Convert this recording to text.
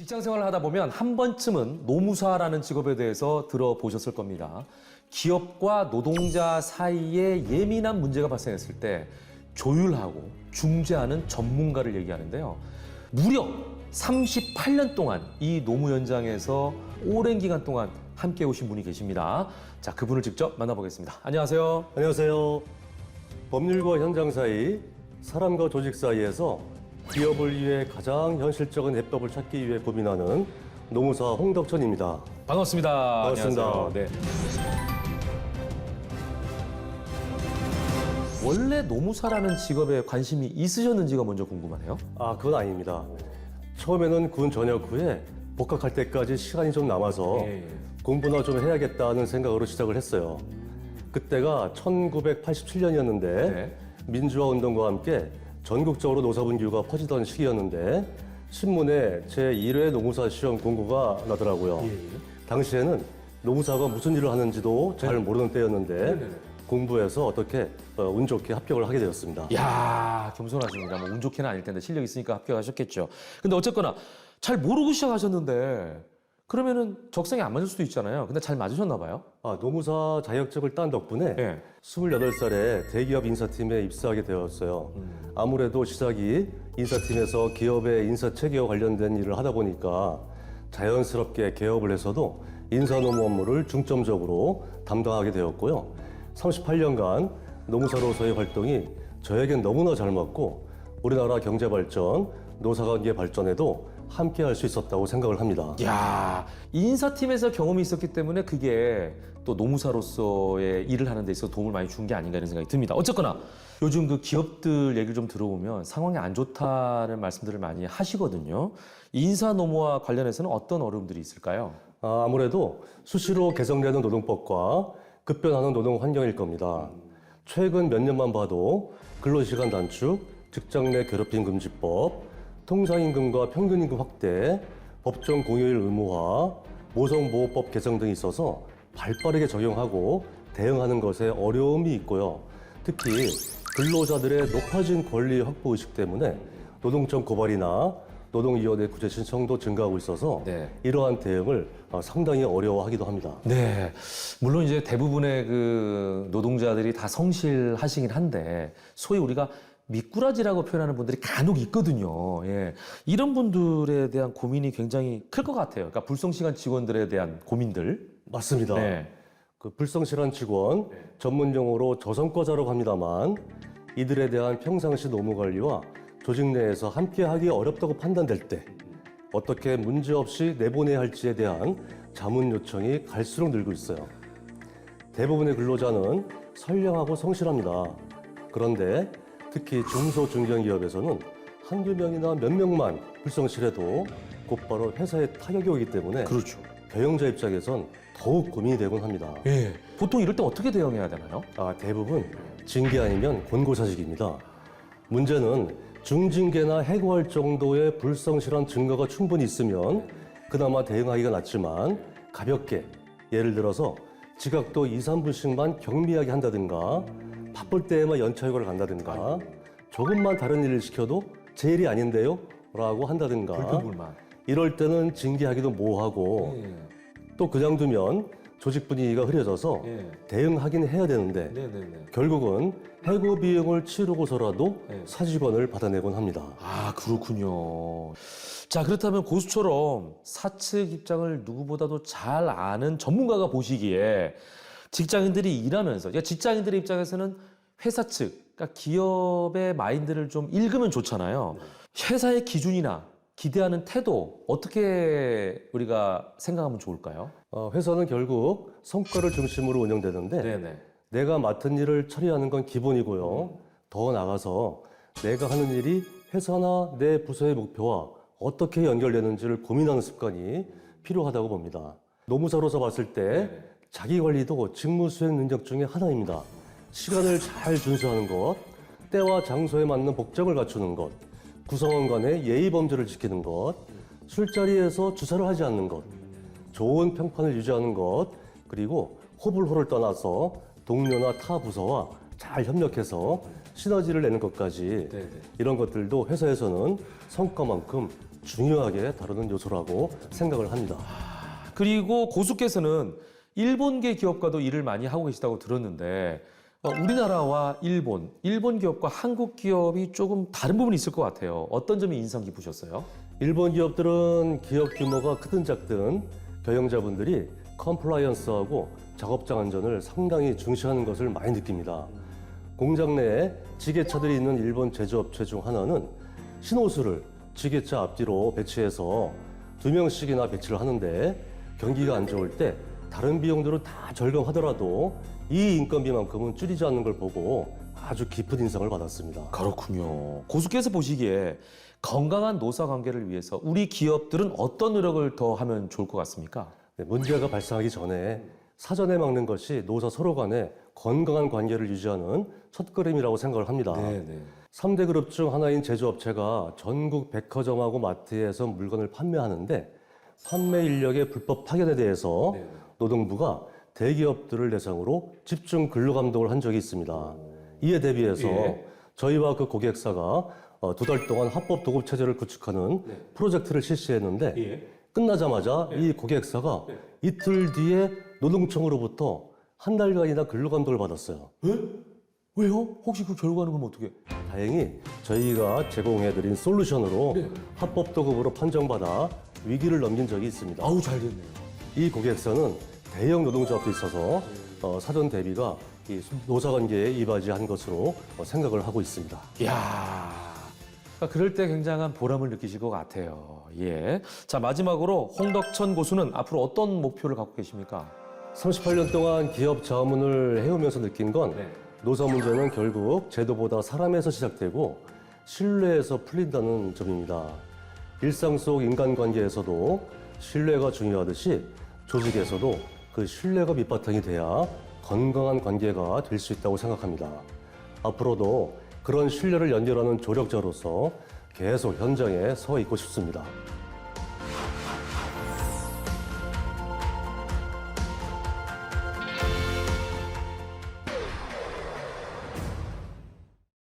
직장 생활을 하다 보면 한 번쯤은 노무사라는 직업에 대해서 들어보셨을 겁니다. 기업과 노동자 사이에 예민한 문제가 발생했을 때 조율하고 중재하는 전문가를 얘기하는데요. 무려 38년 동안 이 노무 현장에서 오랜 기간 동안 함께 오신 분이 계십니다. 자, 그분을 직접 만나보겠습니다. 안녕하세요. 안녕하세요. 법률과 현장 사이, 사람과 조직 사이에서 기업을 위해 가장 현실적인 해법을 찾기 위해 고민하는 노무사 홍덕천입니다. 반갑습니다. 반갑습니다. 안녕하세요. 네. 원래 노무사라는 직업에 관심이 있으셨는지가 먼저 궁금하네요. 그건 아닙니다. 처음에는 군 전역 후에 복학할 때까지 시간이 좀 남아서 공부나 좀 해야겠다는 생각으로 시작을 했어요. 그때가 1987년이었는데 네. 민주화 운동과 함께 전국적으로 노사분규가 퍼지던 시기였는데 신문에 제1회 노무사 시험 공고가 나더라고요. 당시에는 노무사가 무슨 일을 하는지도 잘 모르는 때였는데 공부해서 어떻게 운 좋게 합격을 하게 되었습니다. 이야, 겸손하십니다. 뭐 운 좋게는 아닐 텐데 실력 있으니까 합격하셨겠죠. 근데 어쨌거나 잘 모르고 시작하셨는데 그러면은 적성에 안 맞을 수도 있잖아요. 근데 잘 맞으셨나 봐요? 노무사 자격증을 딴 덕분에 네. 28살에 대기업 인사팀에 입사하게 되었어요. 아무래도 시작이 인사팀에서 기업의 인사 체계와 관련된 일을 하다 보니까 자연스럽게 개업을 해서도 인사 노무 업무를 중점적으로 담당하게 되었고요. 38년간 노무사로서의 활동이 저에겐 너무나 잘 맞고 우리나라 경제 발전, 노사관계 발전에도 함께 할 수 있었다고 생각을 합니다. 이야, 인사팀에서 경험이 있었기 때문에 그게 또 노무사로서의 일을 하는 데 있어서 도움을 많이 준 게 아닌가 이런 생각이 듭니다. 어쨌거나 요즘 그 기업들 얘기를 좀 들어보면 상황이 안 좋다는 말씀들을 많이 하시거든요. 인사 노무와 관련해서는 어떤 어려움들이 있을까요? 아무래도 수시로 개정되는 노동법과 급변하는 노동 환경일 겁니다. 최근 몇 년만 봐도 근로시간 단축, 직장 내 괴롭힘 금지법, 통상임금과 평균임금 확대, 법정 공휴일 의무화, 모성보호법 개정 등이 있어서 발빠르게 적용하고 대응하는 것에 어려움이 있고요. 특히 근로자들의 높아진 권리 확보 의식 때문에 노동청 고발이나 노동위원회 구제 신청도 증가하고 있어서 이러한 대응을 상당히 어려워하기도 합니다. 네, 물론 이제 대부분의 그 노동자들이 다 성실하시긴 한데 소위 우리가 미꾸라지라고 표현하는 분들이 간혹 있거든요. 예. 이런 분들에 대한 고민이 굉장히 클 것 같아요. 그러니까 불성실한 직원들에 대한 고민들. 맞습니다. 네. 그 불성실한 직원, 전문 용어로 저성과자라고 합니다만 이들에 대한 평상시 노무 관리와 조직 내에서 함께하기 어렵다고 판단될 때 어떻게 문제없이 내보내야 할지에 대한 자문 요청이 갈수록 늘고 있어요. 대부분의 근로자는 선량하고 성실합니다. 그런데 특히 중소 중견기업에서는 한두 명이나 몇 명만 불성실해도 곧바로 회사에 타격이 오기 때문에 그렇죠. 경영자 입장에선 더욱 고민이 되곤 합니다. 예. 보통 이럴 때 어떻게 대응해야 되나요? 대부분 징계 아니면 권고사직입니다. 문제는 중징계나 해고할 정도의 불성실한 증거가 충분히 있으면 그나마 대응하기가 낫지만 가볍게 예를 들어서 지각도 2, 3분씩만 경미하게 한다든가 바쁠 때에만 연차휴가를 간다든가 조금만 다른 일을 시켜도 제 일이 아닌데요? 라고 한다든가 불평불만. 이럴 때는 징계하기도 뭐하고 또 그냥 두면 조직 분위기가 흐려져서 대응하긴 해야 되는데 결국은 해고 비용을 치르고서라도 사직원을 받아내곤 합니다. 그렇군요. 자, 그렇다면 고수처럼 사측 입장을 누구보다도 잘 아는 전문가가 보시기에 직장인들이 일하면서, 그러니까 직장인들의 입장에서는 회사 측, 그러니까 기업의 마인드를 좀 읽으면 좋잖아요. 회사의 기준이나 기대하는 태도 어떻게 우리가 생각하면 좋을까요? 회사는 결국 성과를 중심으로 운영되는데 내가 맡은 일을 처리하는 건 기본이고요. 더 나아가서 내가 하는 일이 회사나 내 부서의 목표와 어떻게 연결되는지를 고민하는 습관이 필요하다고 봅니다. 노무사로서 봤을 때 자기관리도 직무 수행 능력 중에 하나입니다. 시간을 잘 준수하는 것, 때와 장소에 맞는 복장을 갖추는 것, 구성원 간의 예의 범죄를 지키는 것, 술자리에서 주사를 하지 않는 것, 좋은 평판을 유지하는 것, 그리고 호불호를 떠나서 동료나 타 부서와 잘 협력해서 시너지를 내는 것까지 이런 것들도 회사에서는 성과만큼 중요하게 다루는 요소라고 생각을 합니다. 그리고 고수께서는 일본계 기업과도 일을 많이 하고 계시다고 들었는데 우리나라와 일본 기업과 한국 기업이 조금 다른 부분이 있을 것 같아요. 어떤 점이 인상 깊으셨어요? 일본 기업들은 기업 규모가 크든 작든 경영자분들이 컴플라이언스하고 작업장 안전을 상당히 중시하는 것을 많이 느낍니다. 공장 내에 지게차들이 있는 일본 제조업체 중 하나는 신호수를 지게차 앞뒤로 배치해서 2명씩이나 배치를 하는데 경기가 안 좋을 때 다른 비용들은 다 절감하더라도 이 인건비만큼은 줄이지 않는 걸 보고 아주 깊은 인상을 받았습니다. 그렇군요. 고수께서 보시기에 건강한 노사 관계를 위해서 우리 기업들은 어떤 노력을 더 하면 좋을 것 같습니까? 네, 문제가 발생하기 전에 사전에 막는 것이 노사 서로 간에 건강한 관계를 유지하는 첫걸음이라고 생각을 합니다. 네네. 3대 그룹 중 하나인 제조업체가 전국 백화점하고 마트에서 물건을 판매하는데 판매 인력의 불법 파견에 대해서 노동부가 대기업들을 대상으로 집중 근로 감독을 한 적이 있습니다. 이에 대비해서 저희와 그 고객사가 2달 동안 합법 도급 체제를 구축하는 프로젝트를 실시했는데 끝나자마자 이 고객사가 이틀 뒤에 노동청으로부터 한 달간이나 근로 감독을 받았어요. 왜요? 혹시 그 결과는 그럼 어떻게? 다행히 저희가 제공해드린 솔루션으로 합법 도급으로 판정받아 위기를 넘긴 적이 있습니다. 아우 잘 됐네요. 이 고객사는 대형 노동조합도 있어서 사전 대비가 이 노사관계에 이바지한 것으로 생각을 하고 있습니다. 이야, 그러니까 그럴 때 굉장한 보람을 느끼실 것 같아요. 예. 자, 마지막으로 홍덕천 고수는 앞으로 어떤 목표를 갖고 계십니까? 38년 동안 기업 자문을 해오면서 느낀 건 노사 문제는 결국 제도보다 사람에서 시작되고 신뢰에서 풀린다는 점입니다. 일상 속 인간관계에서도 신뢰가 중요하듯이 조직에서도 그 신뢰가 밑바탕이 돼야 건강한 관계가 될 수 있다고 생각합니다. 앞으로도 그런 신뢰를 연결하는 조력자로서 계속 현장에 서 있고 싶습니다.